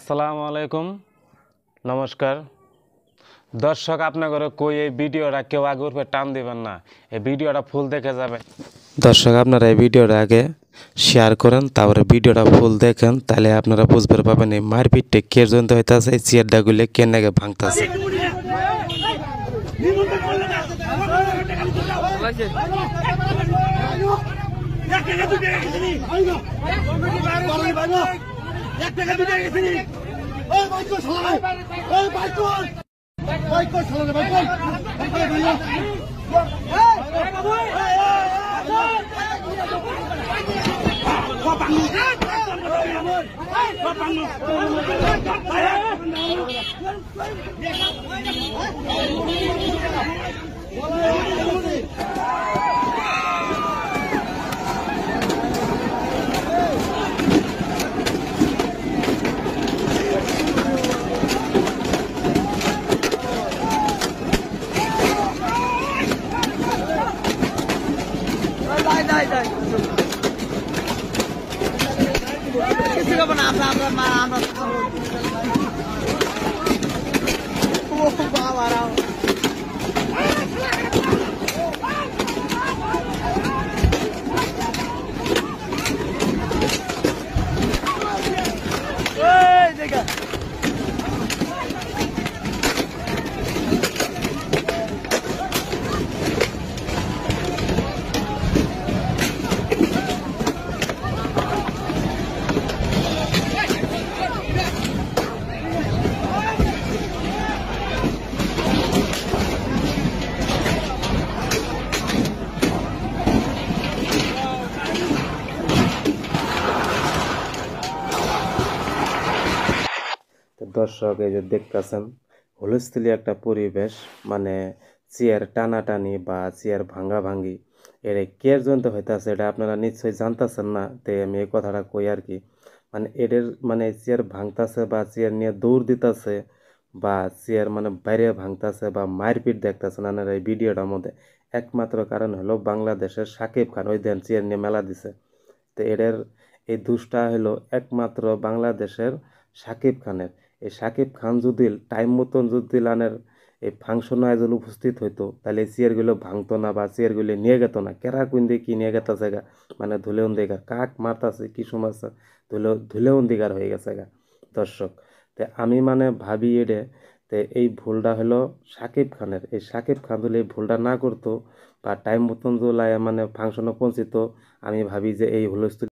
আসসালামু আলাইকুম, নমস্কার দর্শক। আপনাদের কই এই ভিডিওটা কেউ আগে উপরে টান দিবেন না, এই ভিডিওটা ফুল দেখে যাবেন। দর্শক আপনারা এই ভিডিওটা আগে শেয়ার করেন, তারপরে ভিডিওটা ফুল দেখেন, তাহলে আপনারা বুঝতে পারবেন এই মারপিটটা কে জন্য হইতাছে, এই চেয়ারটাগুলো কে নাকি ভাঙতাছে। দর্শক এই যে দেখতেছেন হুলস্থুলি একটা পরিবেশ, মানে চেয়ার টানাটানি বা চেয়ার ভাঙ্গি এর কেয়ার জন্য হইতাছে, এটা আপনারা নিশ্চয়ই জানতেছেন না। তে আমি এই কথাটা কই আর কি, মানে এদের মানে চেয়ার ভাঙতাছে বা চেয়ার নিয়ে দৌড় দিতেছে বা চেয়ার মানে বাইরে ভাঙতাছে বা মারপিট দেখতেছেন আপনারা এই ভিডিওটার মধ্যে, একমাত্র কারণ হলো বাংলাদেশের সাকিব খান ওই দিন চেয়ার নিয়ে মেলা দিছে। তো এদের এই দুষ্টা হলো একমাত্র বাংলাদেশের সাকিব খানের। এই সাকিব খান যদি টাইম মতন যদি লানের এই ফাংশন আয়োজন উপস্থিত হইতো, তাহলে এই চেয়ারগুলো ভাঙতো না বা চেয়ারগুলো নিয়ে যেত না। কেরা কোন দিয়ে কি নিয়ে গেছে গা, মানে ধুলেউন দিগার কাক মারতাছে কি সমস্যা, ধুলেউন দিগার হয়ে গেছে গা দর্শক। তে আমি মানে ভাবি এডে, তে এই ভুলটা হলো সাকিব খানের। এই সাকিব খান যদি এই ভুলটা না করতো বা টাইম মতন যদি মানে ফাংশনে পৌঁছিত, আমি ভাবি যে এই হুলস্থুল